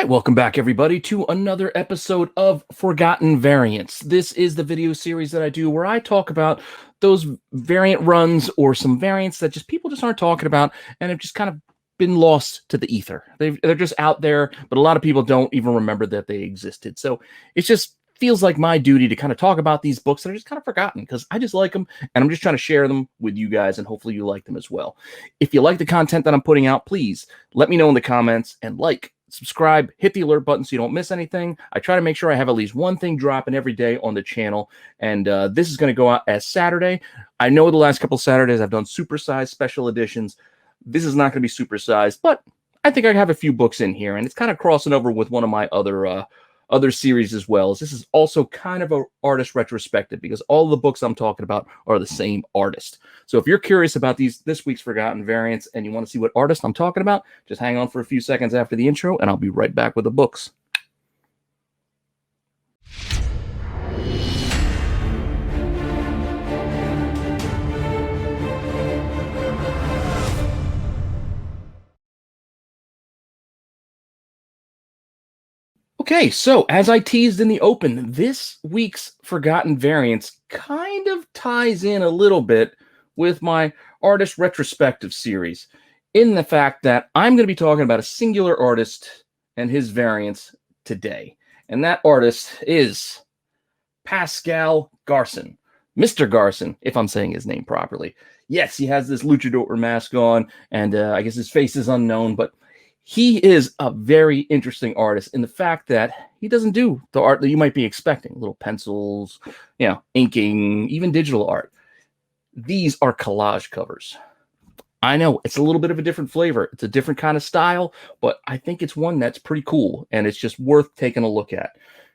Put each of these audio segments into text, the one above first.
right, welcome back everybody to another episode of Forgotten Variants. This is the video series that I do where I talk about those variant runs or some variants that people just aren't talking about and have just kind of been lost to the ether. They're just out there, but a lot of people don't even remember that they existed. So it just feels like my duty to kind of talk about these books that are just kind of forgotten because I just like them and I'm just trying to share them with you guys and hopefully you like them as well. If you like the content that I'm putting out, please let me know in the comments and subscribe, hit the alert button so you don't miss anything. I try to make sure I have at least one thing dropping every day on the channel, and this is going to go out as Saturday. I know the last couple Saturdays I've done supersized special editions. This is not going to be supersized, but I think I have a few books in here, and it's kind of crossing over with one of my other series as well. This is also kind of an artist retrospective because all the books I'm talking about are the same artist. So if you're curious about this week's Forgotten Variants and you want to see what artist I'm talking about, just hang on for a few seconds after the intro and I'll be right back with the books. Okay, so as I teased in the open, this week's Forgotten Variants kind of ties in a little bit with my Artist Retrospective series in the fact that I'm going to be talking about a singular artist and his variants today. And that artist is Pascal Garcin. Mr. Garcin, if I'm saying his name properly. Yes, he has this luchador mask on, and I guess his face is unknown, but he is a very interesting artist in the fact that he doesn't do the art that you might be expecting. Little pencils, inking, even digital art. These are collage covers. I know it's a little bit of a different flavor. It's a different kind of style, but I think it's one that's pretty cool and it's just worth taking a look at.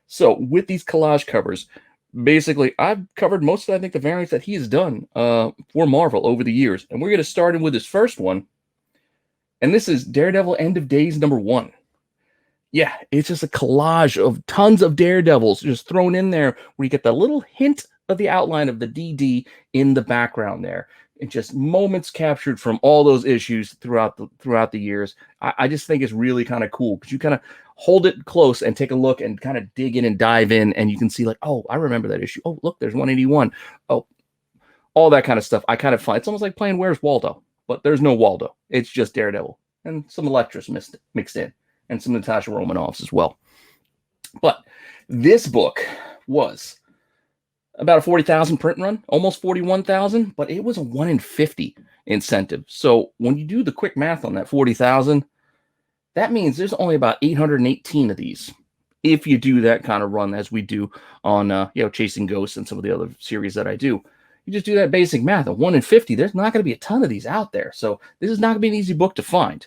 So with these collage covers, basically I've covered most of, I think, the variants that he has done for Marvel over the years. And we're going to start in with his first one. And this is Daredevil End of Days #1. Yeah, it's just a collage of tons of Daredevils just thrown in there where you get the little hint of the outline of the DD in the background there. And just moments captured from all those issues throughout the years. I just think it's really kind of cool because you kind of hold it close and take a look and kind of dig in and dive in. And you can see like, oh, I remember that issue. Oh, look, there's 181. Oh, all that kind of stuff. I kind of find it's almost like playing Where's Waldo. But there's no Waldo. It's just Daredevil and some Electras mixed in and some Natasha Romanoffs as well. But this book was about a 40,000 print run, almost 41,000, but it was a 1 in 50 incentive. So when you do the quick math on that 40,000, that means there's only about 818 of these. If you do that kind of run as we do on Chasing Ghosts and some of the other series that I do. You just do that basic math. A 1 in 50, there's not going to be a ton of these out there. So this is not going to be an easy book to find.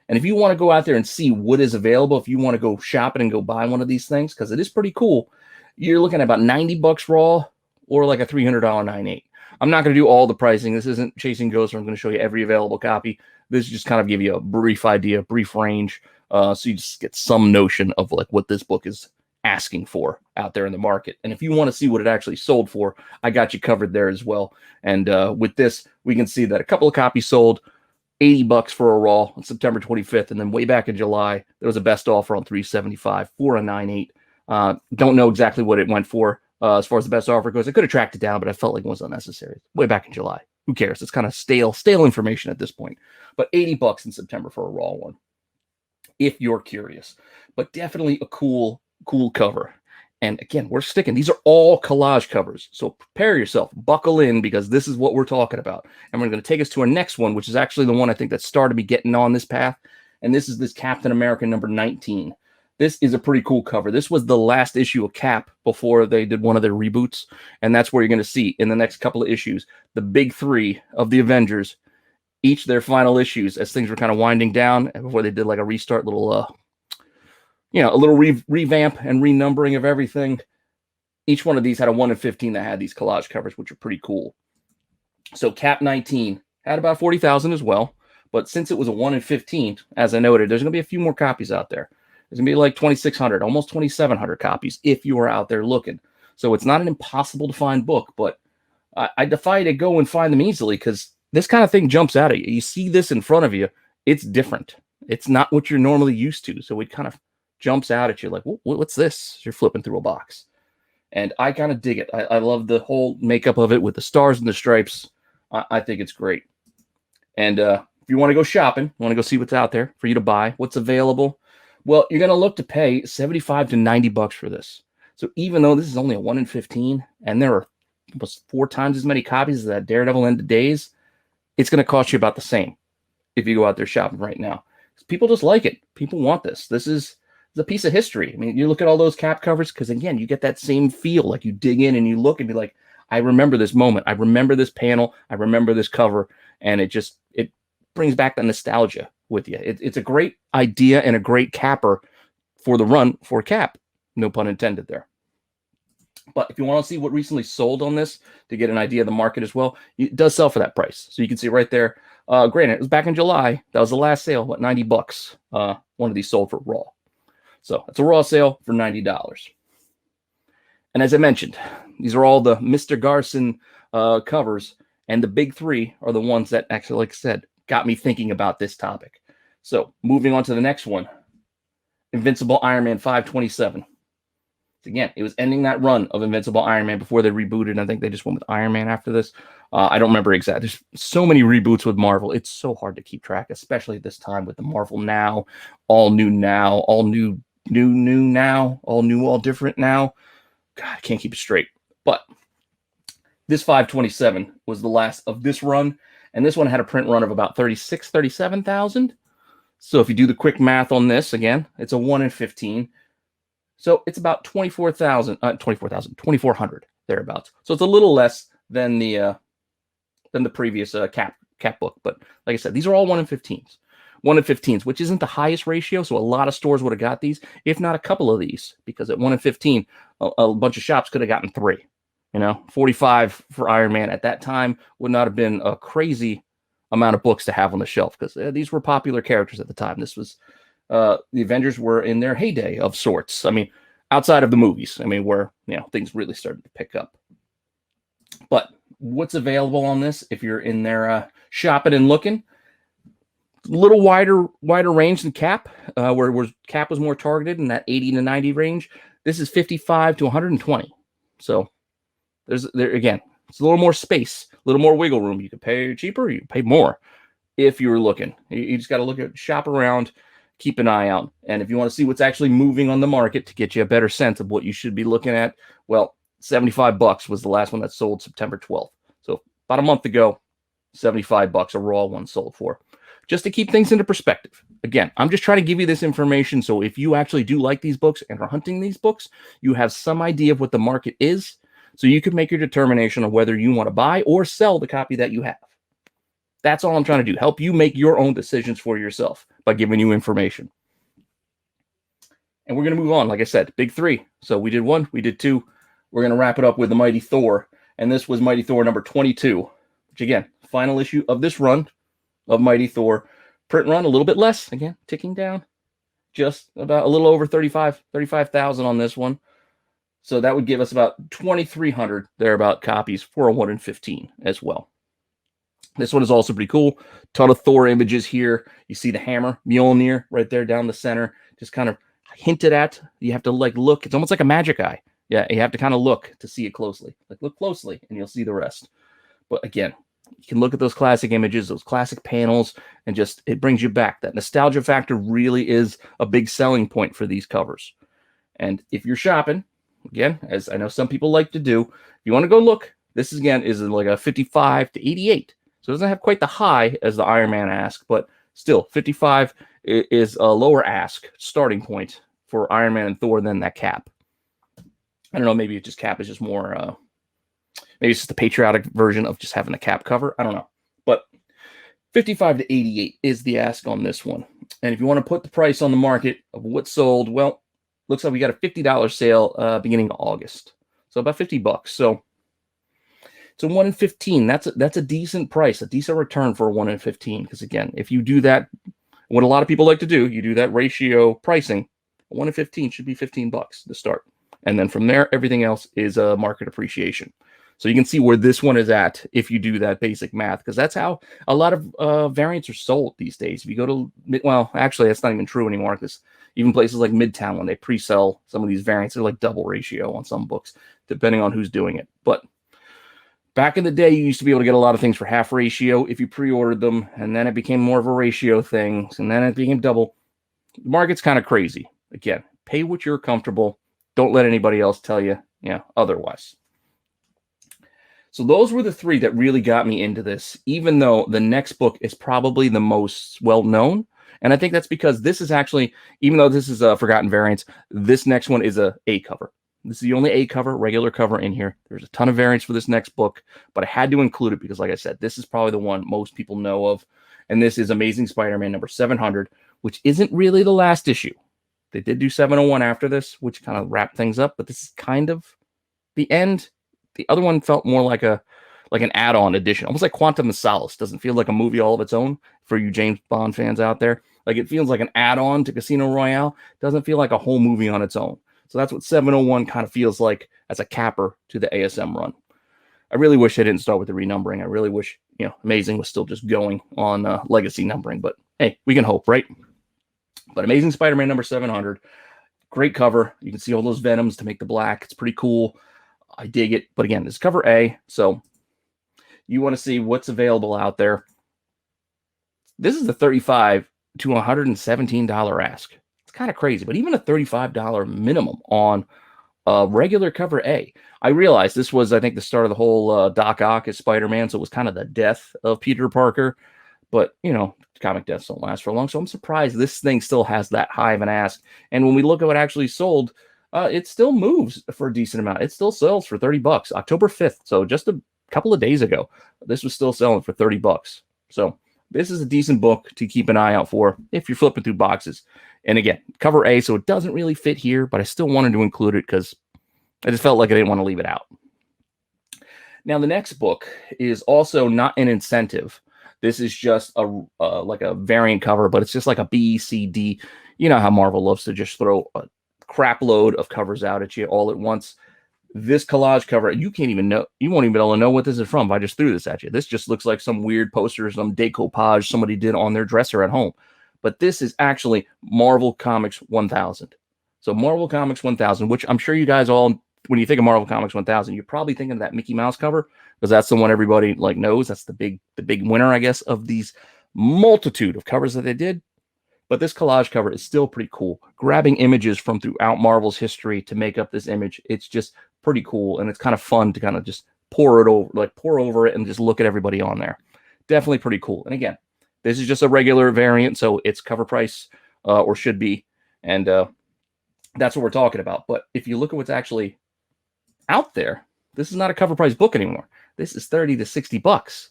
And if you want to go out there and see what is available, if you want to go shopping and go buy one of these things, because it is pretty cool, you're looking at about $90 raw or like a $300 9.8. I'm not going to do all the pricing. This isn't Chasing Ghosts where I'm going to show you every available copy. This is just kind of give you a brief idea, brief range, so you just get some notion of like what this book is asking for out there in the market. And if you want to see what it actually sold for, I got you covered there as well. And with this, we can see that a couple of copies sold $80 for a raw on September 25th. And then way back in July, there was a best offer on $375 for a 9.8. Don't know exactly what it went for as far as the best offer goes. I could have tracked it down, but I felt like it was unnecessary. Way back in July. Who cares? It's kind of stale information at this point. But $80 in September for a raw one, if you're curious. But definitely a cool cover. And again, we're sticking. These are all collage covers. So prepare yourself, buckle in, because this is what we're talking about. And we're going to take us to our next one, which is actually the one I think that started me getting on this path. And this is this Captain America #19. This is a pretty cool cover. This was the last issue of Cap before they did one of their reboots. And that's where you're going to see in the next couple of issues, the big three of the Avengers, each their final issues as things were kind of winding down before they did like a restart little a little revamp and renumbering of everything. Each one of these had a 1 in 15 that had these collage covers, which are pretty cool. So Cap 19 had about 40,000 as well. But since it was a 1 in 15, as I noted, there's going to be a few more copies out there. There's going to be like 2,600, almost 2,700 copies if you are out there looking. So it's not an impossible to find book, but I defy you to go and find them easily because this kind of thing jumps out at you. You see this in front of you. It's different. It's not what you're normally used to. So we kind of jumps out at you like, what's this? You're flipping through a box. And I kind of dig it. I love the whole makeup of it with the stars and the stripes. I think it's great. And if you want to go shopping, want to go see what's out there for you to buy, what's available, well, you're going to look to pay $75 to $90 for this. So even though this is only a 1 in 15, and there are almost 4 times as many copies as that Daredevil End of Days, it's going to cost you about the same if you go out there shopping right now. People just like it. People want this. This is a piece of history. I mean, you look at all those cap covers, because again, you get that same feel. Like you dig in and you look and be like, I remember this moment. I remember this panel. I remember this cover. And it brings back the nostalgia with you. It's a great idea and a great capper for the run for Cap. No pun intended there. But if you want to see what recently sold on this to get an idea of the market as well, it does sell for that price. So you can see right there. Granted, it was back in July. That was the last sale. What, $90? One of these sold for raw. So it's a raw sale for $90. And as I mentioned, these are all the Mr. Garcin covers. And the big 3 are the ones that actually, like I said, got me thinking about this topic. So moving on to the next one. Invincible Iron Man 527. Again, it was ending that run of Invincible Iron Man before they rebooted. I think they just went with Iron Man after this. I don't remember exactly. There's so many reboots with Marvel. It's so hard to keep track, especially this time with the Marvel Now, all new now, all new now, all new, all different now. God, I can't keep it straight. But this 527 was the last of this run. And this one had a print run of about 37,000. So if you do the quick math on this, again, it's a 1 in 15. So it's about 2,400 thereabouts. So it's a little less than the previous cap book. But like I said, these are all 1 in 15s. 1 in 15s, which isn't the highest ratio. So a lot of stores would have got these, if not a couple of these, because at 1 in 15, a bunch of shops could have gotten 3. 45 for Iron Man at that time would not have been a crazy amount of books to have on the shelf, because these were popular characters at the time. This was the Avengers were in their heyday of sorts. I mean, outside of the movies, where things really started to pick up. But what's available on this? If you're in there shopping and looking, a little wider range than Cap, where Cap was more targeted in that 80 to 90 range. This is 55 to 120. So again, it's a little more space, a little more wiggle room. You can pay cheaper, you can pay more if you're looking. You just got to shop around, keep an eye out. And if you want to see what's actually moving on the market to get you a better sense of what you should be looking at, well, $75 was the last one that sold September 12th. So about a month ago, $75 a raw one sold for. Just to keep things into perspective. Again, I'm just trying to give you this information, so if you actually do like these books and are hunting these books, you have some idea of what the market is, so you can make your determination of whether you want to buy or sell the copy that you have. That's all I'm trying to do. Help you make your own decisions for yourself by giving you information. And we're going to move on. Like I said, big 3. So we did 1, we did 2. We're going to wrap it up with the Mighty Thor. And this was Mighty Thor number 22, which again, final issue of this run of Mighty Thor. Print run, a little bit less. Again, ticking down. Just about a little over 35,000 on this one. So that would give us about 2,300 thereabout copies for a 1 in 15 as well. This one is also pretty cool. Ton of Thor images here. You see the hammer, Mjolnir, right there down the center. Just kind of hinted at. You have to look. It's almost like a magic eye. Yeah, you have to kind of look to see it closely. Look closely, and you'll see the rest. But again, you can look at those classic images, those classic panels, and just it brings you back. That nostalgia factor really is a big selling point for these covers. And if you're shopping, again, as I know some people like to do, if you want to go look, this again is like a 55 to 88. So it doesn't have quite the high as the Iron Man ask, but still 55 is a lower ask starting point for Iron Man and Thor than that Cap. I don't know, maybe it just Cap is just more, maybe it's just the patriotic version of just having a Cap cover. I don't know. But 55 to 88 is the ask on this one. And if you want to put the price on the market of what sold, well, looks like we got a $50 sale beginning of August. So about $50. So it's a 1 in 15. That's a decent price, a decent return for a 1 in 15. Because again, if you do that, what a lot of people like to do, you do that ratio pricing, a 1 in 15 should be $15 to start. And then from there, everything else is market appreciation. So you can see where this one is at if you do that basic math, because that's how a lot of variants are sold these days. If you go to, well, actually, that's not even true anymore, because Even places like Midtown, when they pre-sell some of these variants, they're like double ratio on some books, depending on who's doing it. But back in the day, you used to be able to get a lot of things for half ratio if you pre-ordered them, and then it became more of a ratio thing, and then it became double. The market's kind of crazy. Again, pay what you're comfortable. Don't let anybody else tell you, otherwise. So those were the three that really got me into this, even though the next book is probably the most well-known. And I think that's because this is actually, even though this is a Forgotten Variants, this next one is A cover. This is the only A cover, regular cover in here. There's a ton of variants for this next book, but I had to include it because, like I said, this is probably the one most people know of. And this is Amazing Spider-Man number 700, which isn't really the last issue. They did do 701 after this, which kind of wrapped things up, but this is kind of the end. The other one felt more like an add-on edition, almost like Quantum of Solace. Doesn't feel like a movie all of its own for you James Bond fans out there. Like, it feels like an add-on to Casino Royale. Doesn't feel like a whole movie on its own. So that's what 701 kind of feels like as a capper to the ASM run. I really wish I didn't start with the renumbering. I really wish, Amazing was still just going on legacy numbering. But hey, we can hope, right? But Amazing Spider-Man number 700. Great cover. You can see all those Venoms to make the black. It's pretty cool. I dig it. But again, this is cover A. So you want to see what's available out there. This is the $35 to $117 ask. It's kind of crazy, but even a $35 minimum on a regular cover A. I realized this was, I think, the start of the whole Doc Ock as Spider-Man, so it was kind of the death of Peter Parker. But, comic deaths don't last for long, so I'm surprised this thing still has that high of an ask. And when we look at what actually sold, it still moves for a decent amount. It still sells for $30, October 5th. So just a couple of days ago, this was still selling for $30. So this is a decent book to keep an eye out for if you're flipping through boxes. And again, cover A, so it doesn't really fit here, but I still wanted to include it because I just felt like I didn't want to leave it out. Now, the next book is also not an incentive. This is just like a variant cover, but it's just like a B, C, D. You know how Marvel loves to just throw a crap load of covers out at you all at once. This collage cover, you won't even be able to know what this is from if I just threw this at you. This just looks like some weird poster, some decoupage somebody did on their dresser at home. But this is actually Marvel Comics 1000. So Marvel Comics 1000, which I'm sure you guys all, when you think of Marvel Comics 1000, you're probably thinking of that Mickey Mouse cover, because that's the one everybody knows. That's the big winner, I guess, of these multitude of covers that they did. But this collage cover is still pretty cool. Grabbing images from throughout Marvel's history to make up this image, it's just pretty cool, and it's kind of fun to kind of just pour over it and just look at everybody on there. Definitely pretty cool. And again, this is just a regular variant, so it's cover price, or should be, and that's what we're talking about. But if you look at what's actually out there, this is not a cover price book anymore. This is $30 to $60.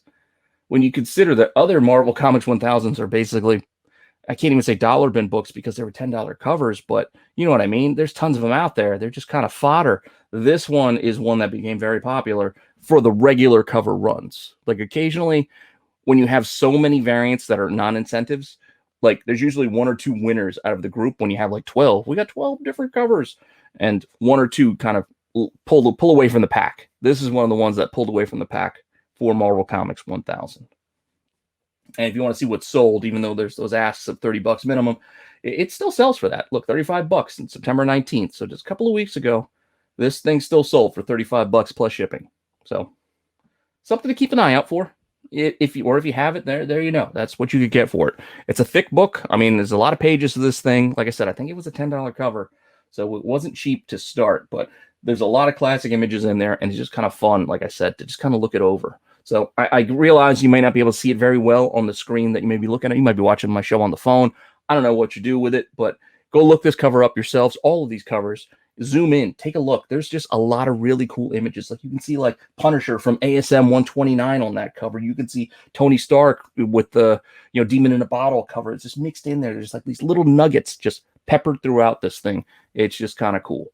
When you consider that other Marvel Comics 1000s are basically, I can't even say dollar bin books because they were $10 covers, but you know what I mean? There's tons of them out there. They're just kind of fodder. This one is one that became very popular for the regular cover runs. Like, occasionally, when you have so many variants that are non-incentives, like, there's usually one or two winners out of the group. When you have like 12, we got 12 different covers, and one or two kind of pull away from the pack. This is one of the ones that pulled away from the pack for Marvel Comics 1000. And if you want to see what's sold, even though there's those asks of $30 minimum, it still sells for that. Look, $35 on September 19th. So just a couple of weeks ago, this thing still sold for $35 plus shipping. So something to keep an eye out for. If you have it, there you know. That's what you could get for it. It's a thick book. I mean, there's a lot of pages to this thing. Like I said, I think it was a $10 cover, so it wasn't cheap to start. But there's a lot of classic images in there, and it's just kind of fun, like I said, to just kind of look it over. So I realize you may not be able to see it very well on the screen that you may be looking at. You might be watching my show on the phone. I don't know what you do with it, but go look this cover up yourselves. All of these covers. Zoom in, take a look. There's just a lot of really cool images. Like, you can see like Punisher from ASM 129 on that cover. You can see Tony Stark with the Demon in a Bottle cover. It's just mixed in there. There's like these little nuggets just peppered throughout this thing. It's just kind of cool.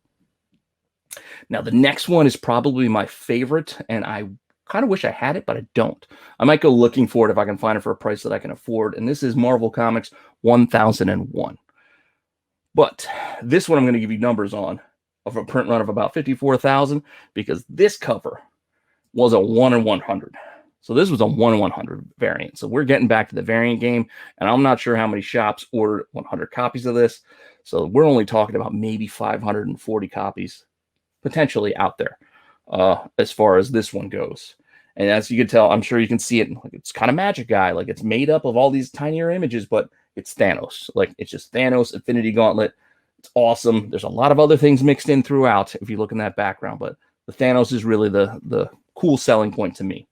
Now, the next one is probably my favorite, and I kind of wish I had it, but I don't. I might go looking for it if I can find it for a price that I can afford. And this is Marvel Comics 1001. But this one I'm going to give you numbers on, of a print run of about 54,000, because this cover was a 1 in 100. So this was a 1 in 100 variant. So we're getting back to the variant game, and I'm not sure how many shops ordered 100 copies of this. So we're only talking about maybe 540 copies potentially out there as far as this one goes. And as you can tell, I'm sure you can see it. Like, it's kind of Magic Guy. Like, it's made up of all these tinier images, but it's Thanos. Like, it's just Thanos, Infinity Gauntlet. It's awesome. There's a lot of other things mixed in throughout if you look in that background, but the Thanos is really the cool selling point to me.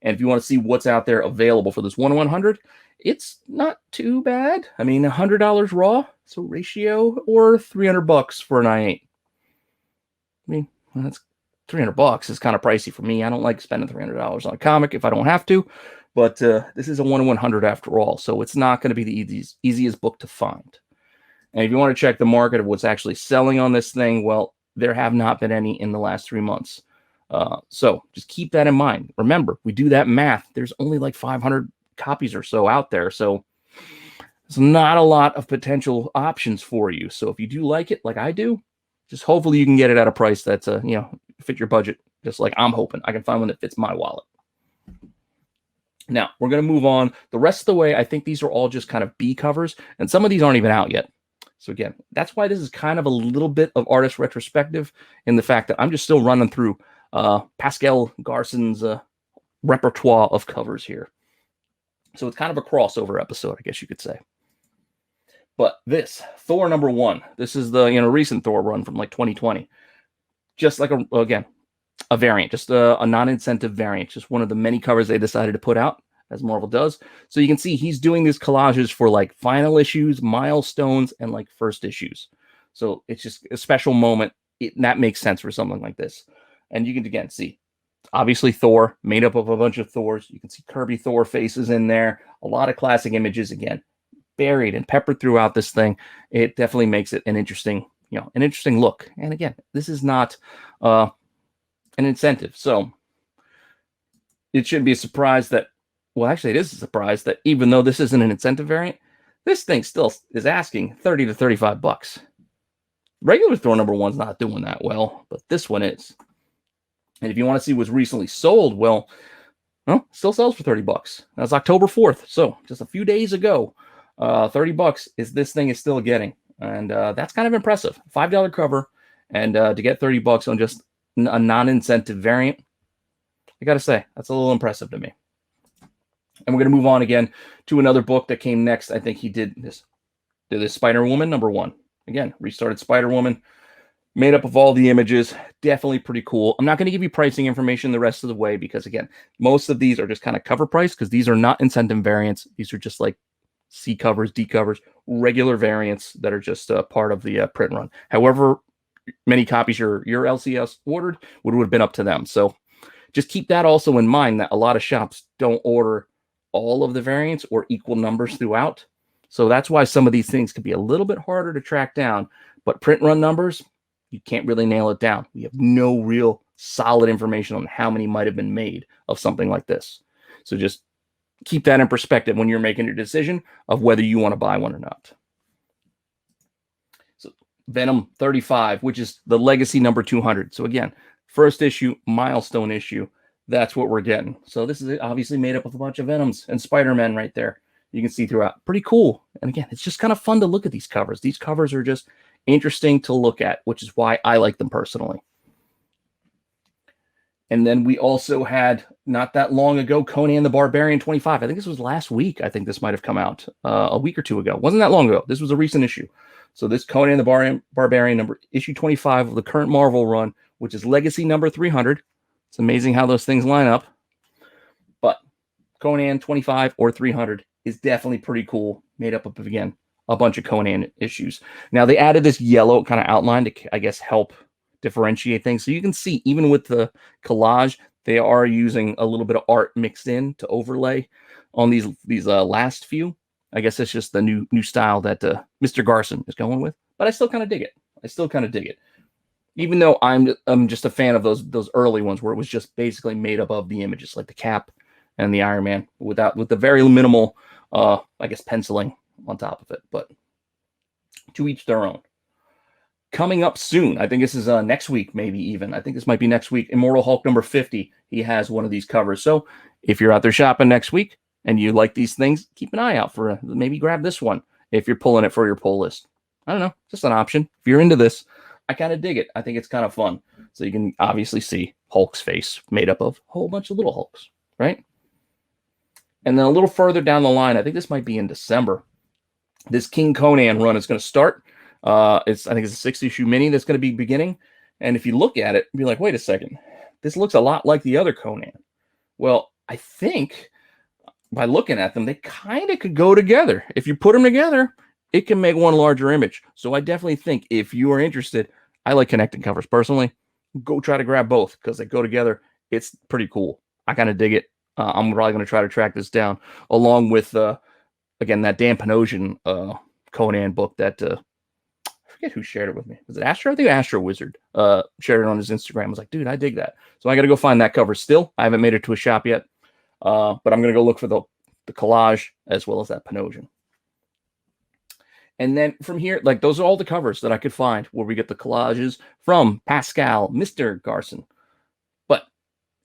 And if you want to see what's out there available for this 1/100, it's not too bad. I mean, $100 raw, so ratio, or $300 for an I8. I mean, well, that's $300 is kind of pricey for me. I don't like spending $300 on a comic if I don't have to, but this is a 1/100 after all, so it's not going to be the easiest book to find. And if you want to check the market of what's actually selling on this thing, well, there have not been any in the last 3 months. So just keep that in mind. Remember, we do that math. There's only like 500 copies or so out there, so it's not a lot of potential options for you. So if you do like it, like I do, just hopefully you can get it at a price that's fit your budget, just like I'm hoping I can find one that fits my wallet. Now we're going to move on. The rest of the way, I think these are all just kind of B covers, and some of these aren't even out yet. So again, that's why this is kind of a little bit of artist retrospective in the fact that I'm just still running through Pascal Garcin's repertoire of covers here. So it's kind of a crossover episode, I guess you could say. But this Thor #1, this is the recent Thor run from like 2020. Just like a variant, just a non-incentive variant, just one of the many covers they decided to put out, as Marvel does. So you can see he's doing these collages for like final issues, milestones, and like first issues. So it's just a special moment. That makes sense for something like this. And you can again see, obviously Thor, made up of a bunch of Thors. You can see Kirby Thor faces in there. A lot of classic images again, buried and peppered throughout this thing. It definitely makes it an interesting look. And again, this is not an incentive, so it shouldn't be a surprise that, well, actually it is a surprise that even though this isn't an incentive variant, this thing still is asking $30 to $35. Regular Thor #1's not doing that well, but this one is. And if you want to see what's recently sold, well, still sells for $30. That's October 4th, so just a few days ago. $30 is this thing is still getting, and that's kind of impressive. $5 cover, and to get $30 on just a non-incentive variant, I gotta say that's a little impressive to me. And we're gonna move on again to another book that came next. I think he did this Spider-Woman #1. Again, restarted Spider-Woman, made up of all the images. Definitely pretty cool. I'm not going to give you pricing information the rest of the way because, again, most of these are just kind of cover price because these are not incentive variants. These are just like C covers, D covers, regular variants that are just part of the print run. However many copies your LCS ordered would have been up to them. So just keep that also in mind, that a lot of shops don't order all of the variants or equal numbers throughout. So that's why some of these things could be a little bit harder to track down. But print run numbers, you can't really nail it down. We have no real solid information on how many might have been made of something like this. So just keep that in perspective when you're making your decision of whether you want to buy one or not. So Venom 35, which is the legacy #200. So again, first issue, milestone issue. That's what we're getting. So this is obviously made up of a bunch of Venoms and Spider-Man right there. You can see throughout. Pretty cool. And again, it's just kind of fun to look at these covers. These covers are just interesting to look at, which is why I like them personally. And then we also had, not that long ago, Conan the Barbarian 25. I think this was last week. I think this might have come out a week or two ago. Wasn't that long ago. This was a recent issue. So this Conan the Barbarian issue 25 of the current Marvel run, which is legacy #300. It's amazing how those things line up. But Conan 25 or 300 is definitely pretty cool. Made up of, again, a bunch of Conan issues. Now, they added this yellow kind of outline to, I guess, help differentiate things. So you can see, even with the collage, they are using a little bit of art mixed in to overlay on these last few. I guess it's just the new style that Mr. Garcin is going with. But I still kind of dig it. Even though I'm just a fan of those early ones where it was just basically made up of the images, like the Cap and the Iron Man, with the very minimal, I guess, penciling on top of it. But to each their own. Coming up soon, I think this is next week, maybe even. I think this might be next week. Immortal Hulk #50. He has one of these covers. So if you're out there shopping next week and you like these things, keep an eye out for maybe grab this one. if you're pulling it for your pull list. I don't know, just an option. If you're into this, I kind of dig it. I think it's kind of fun. So you can obviously see Hulk's face made up of a whole bunch of little Hulks, right? And then a little further down the line, I think this might be in December, this King Conan run is going to start. I think it's a 6-issue mini that's going to be beginning. And if you look at it, be like, wait a second, this looks a lot like the other Conan. Well, I think by looking at them, they kind of could go together. If you put them together, it can make one larger image. So I definitely think if you are interested, I like connecting covers personally. Go try to grab both because they go together. It's pretty cool. I kind of dig it. I'm probably going to try to track this down along with, again, that Dan Panosian Conan book that I forget who shared it with me. Was it Astro? I think Astro Wizard shared it on his Instagram. I was like, dude, I dig that. So I got to go find that cover still. I haven't made it to a shop yet, but I'm going to go look for the collage as well as that Panosian. And then from here, like those are all the covers that I could find where we get the collages from Pascal, Mr. Garcin. But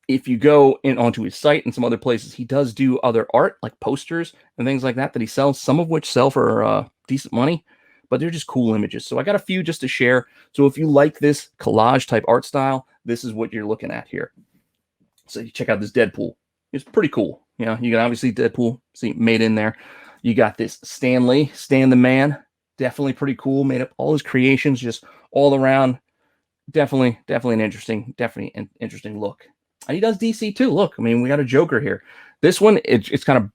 if you go in onto his site and some other places, he does do other art like posters and things like that he sells, some of which sell for decent money, but they're just cool images. So I got a few just to share. So if you like this collage type art style, this is what you're looking at here. So you check out this Deadpool. It's pretty cool. You know, you can obviously Deadpool see made in there. You got this Stan the Man. Definitely pretty cool. Made up all his creations, just all around. Definitely an interesting look. And he does DC too. Look, I mean, we got a Joker here. This one, it's kind of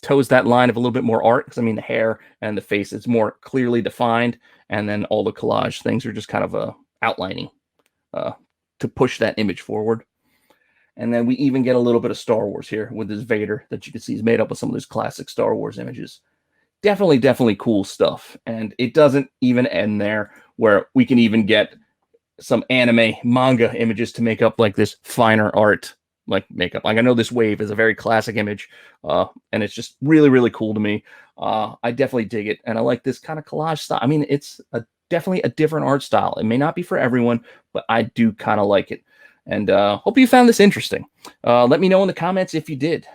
toes that line of a little bit more art because I mean, the hair and the face, it's more clearly defined, and then all the collage things are just kind of outlining to push that image forward. And then we even get a little bit of Star Wars here with this Vader that you can see is made up of some of those classic Star Wars images. Definitely cool stuff. And it doesn't even end there, where we can even get some anime manga images to make up like this finer art, like makeup. Like I know this wave is a very classic image, and it's just really cool to me. I definitely dig it. And I like this kind of collage style. I mean, it's definitely a different art style. It may not be for everyone, but I do kind of like it. And hope you found this interesting. Let me know in the comments if you did.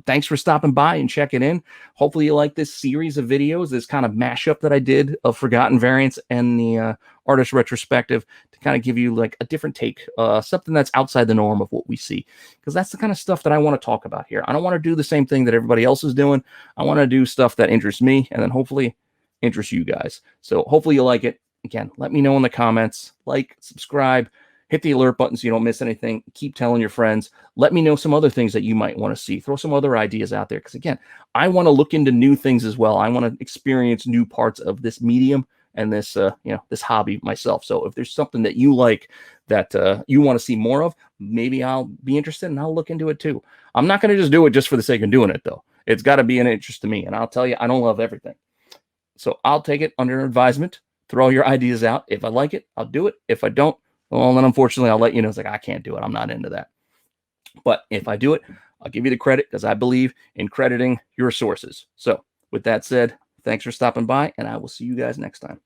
Thanks for stopping by and checking in. Hopefully you like this series of videos, this kind of mashup that I did of Forgotten Variants and the Artist Retrospective to kind of give you like a different take, something that's outside the norm of what we see. Because that's the kind of stuff that I want to talk about here. I don't want to do the same thing that everybody else is doing. I want to do stuff that interests me and then hopefully interests you guys. So hopefully you like it. Again, let me know in the comments. Like, subscribe. Hit the alert button so you don't miss anything. Keep telling your friends. Let me know some other things that you might want to see. Throw some other ideas out there. Because again, I want to look into new things as well. I want to experience new parts of this medium and this, this hobby myself. So if there's something that you like that you want to see more of, maybe I'll be interested and I'll look into it too. I'm not going to just do it just for the sake of doing it though. It's got to be an interest to me. And I'll tell you, I don't love everything. So I'll take it under advisement. Throw your ideas out. If I like it, I'll do it. If I don't, well, then unfortunately, I'll let you know. It's like, I can't do it. I'm not into that. But if I do it, I'll give you the credit because I believe in crediting your sources. So with that said, thanks for stopping by, and I will see you guys next time.